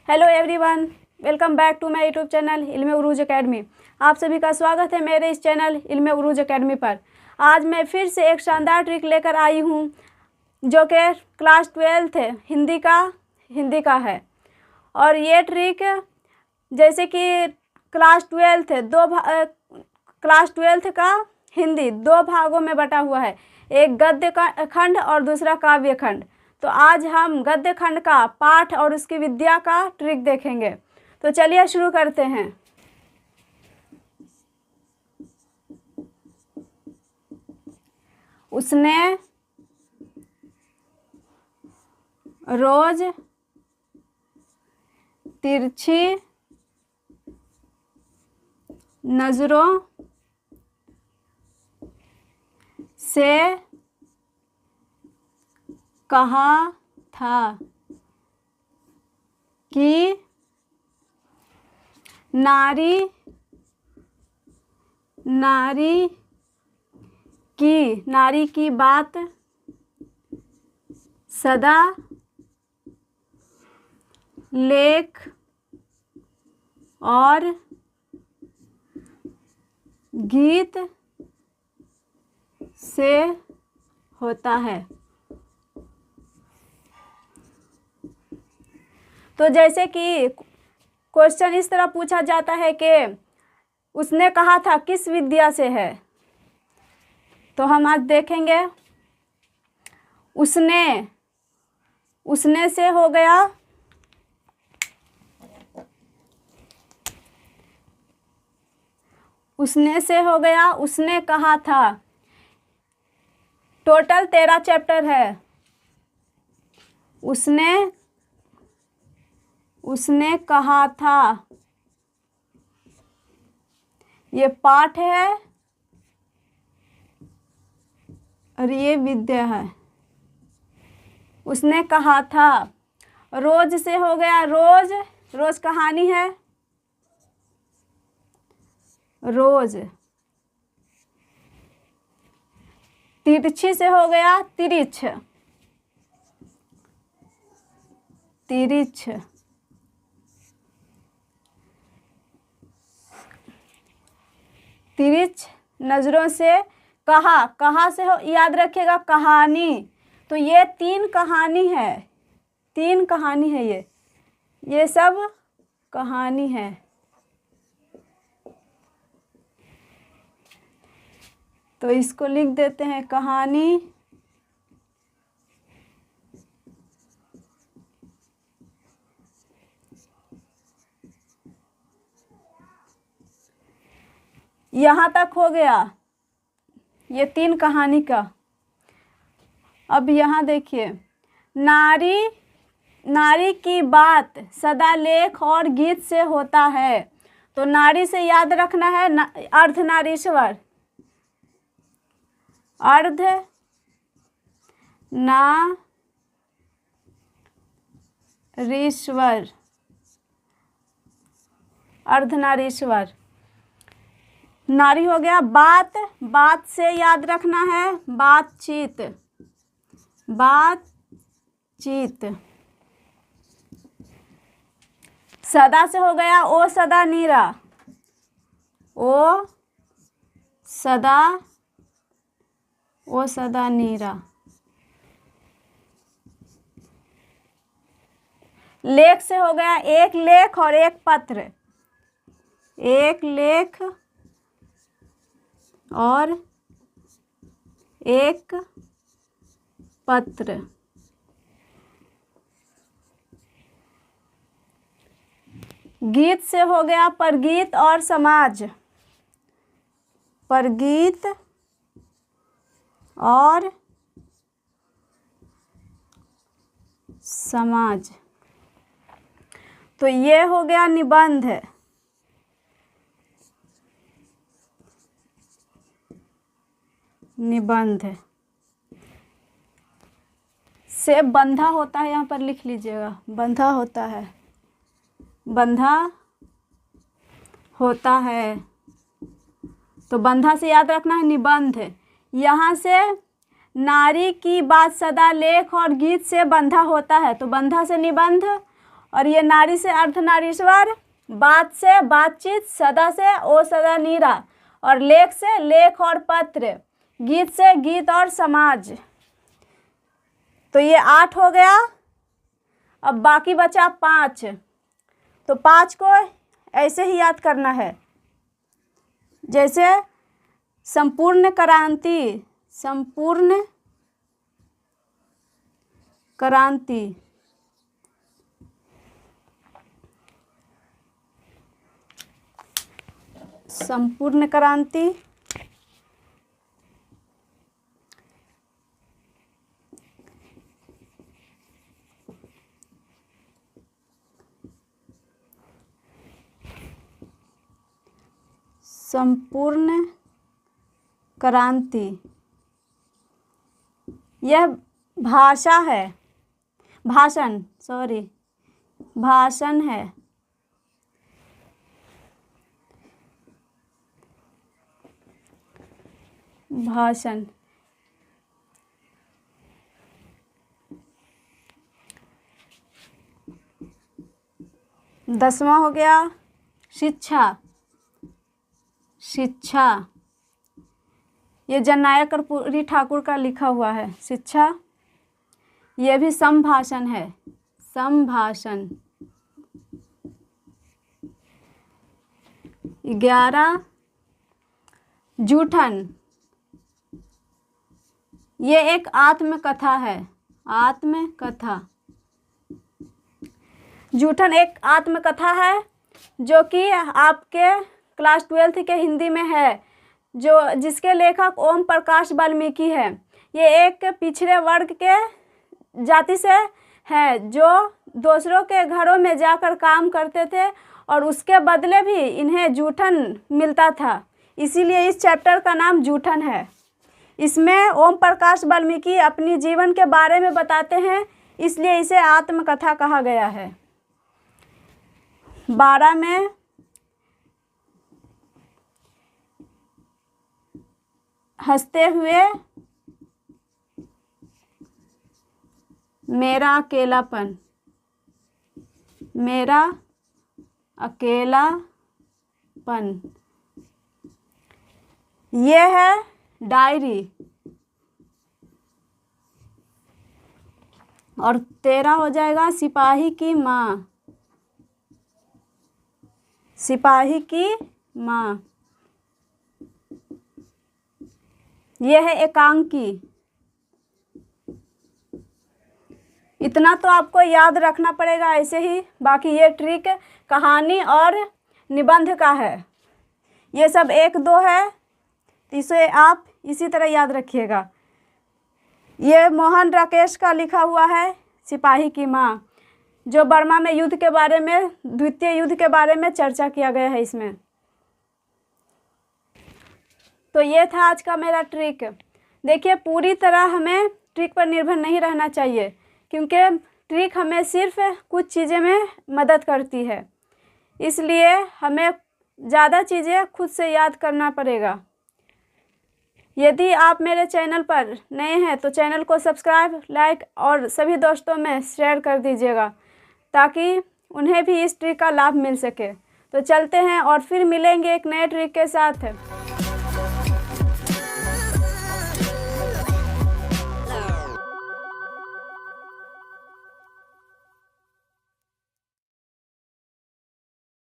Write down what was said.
Hello everyone, welcome back to my YouTube channel Ilm Urooj academy. आप सभी का स्वागत है मेरे इस चैनल इल्म उरूज एकेडमी पर। आज मैं फिर से एक शानदार ट्रिक लेकर आई हूँ जो कि क्लास 12 है, हिंदी का है। और ये ट्रिक जैसे कि क्लास 12 है, क्लास 12 का हिंदी दो भागों में बटा हुआ है, एक गद्य खंड और दूसरा काव्य खंड। तो आज हम गद्य खंड का पाठ और उसकी विद्या का ट्रिक देखेंगे। तो चलिए शुरू करते हैं। उसने रोज तिरछी नजरों से कहा था कि नारी की बात सदा लेख और गीत से होता है। तो जैसे कि क्वेश्चन इस तरह पूछा जाता है कि उसने कहा था किस विद्या से है, तो हम आज देखेंगे उसने से हो गया उसने कहा था। टोटल 13 चैप्टर है। उसने कहा था, ये पाठ है और ये विद्या है। उसने कहा था। रोज से हो गया रोज कहानी है। रोज। तिरछी से हो गया तिरिछ। तिरिछ नजरों से कहा से हो, याद रखिएगा कहानी। तो ये तीन कहानी है, ये सब कहानी है। तो इसको लिख देते हैं कहानी। यहाँ तक हो गया ये तीन कहानी का। अब यहाँ देखिए, नारी की बात सदा लेख और गीत से होता है। तो नारी से याद रखना है अर्धनारीश्वर। अर्धनारीश्वर। नारी हो गया बात से याद रखना है बातचीत। सदा से हो गया ओ सदा नीरा। लेख से हो गया एक लेख और एक पत्र। एक लेख और एक पत्र। गीत से हो गया परगीत और समाज। परगीत और समाज। तो ये हो गया निबंध। से बंधा होता है, यहाँ पर लिख लीजिएगा बंधा होता है। तो बंधा से याद रखना है निबंध। यहाँ से नारी की बात सदा लेख और गीत से बंधा होता है, तो बंधा से निबंध और ये नारी से अर्धनारीश्वर, बात से बातचीत, सदा से ओ सदा नीरा, और लेख से लेख और पत्र, गीत से गीत और समाज। तो ये 8 हो गया। अब बाकी बचा 5। तो 5 को ऐसे ही याद करना है, जैसे संपूर्ण क्रांति, संपूर्ण क्रांति, संपूर्ण क्रांति, संपूर्ण क्रांति, यह भाषा है, भाषण, सॉरी, भाषण है। भाषण। 10वां हो गया शिक्षा, शिक्षा, ये जननायक कर्पूरी ठाकुर का लिखा हुआ है, शिक्षा। ये भी संभाषण है, संभाषण। 11 जूठन, ये एक आत्मकथा है, आत्मकथा। जूठन एक आत्मकथा है जो कि आपके क्लास 12th के हिंदी में है, जिसके लेखक ओम प्रकाश वाल्मीकि है। ये एक पिछड़े वर्ग के जाति से है जो दूसरों के घरों में जाकर काम करते थे और उसके बदले भी इन्हें जूठन मिलता था, इसीलिए इस चैप्टर का नाम जूठन है। इसमें ओम प्रकाश वाल्मीकि अपनी जीवन के बारे में बताते हैं, इसलिए इसे आत्मकथा कहा गया है। 12 में हंसते हुए मेरा अकेलापन, मेरा अकेलापन, ये है डायरी। और 13 हो जाएगा सिपाही की माँ, सिपाही की माँ, यह है एकांकी। इतना तो आपको याद रखना पड़ेगा ऐसे ही, बाकी ये ट्रिक कहानी और निबंध का है। ये सब 1-2 है, तो इसे आप इसी तरह याद रखिएगा। ये मोहन राकेश का लिखा हुआ है सिपाही की माँ, जो बर्मा में युद्ध के बारे में, द्वितीय युद्ध के बारे में चर्चा किया गया है इसमें। तो ये था आज का मेरा ट्रिक। देखिए, पूरी तरह हमें ट्रिक पर निर्भर नहीं रहना चाहिए, क्योंकि ट्रिक हमें सिर्फ कुछ चीज़ें में मदद करती है, इसलिए हमें ज़्यादा चीज़ें खुद से याद करना पड़ेगा। यदि आप मेरे चैनल पर नए हैं तो चैनल को सब्सक्राइब, लाइक और सभी दोस्तों में शेयर कर दीजिएगा, ताकि उन्हें भी इस ट्रिक का लाभ मिल सके। तो चलते हैं और फिर मिलेंगे एक नए ट्रिक के साथ।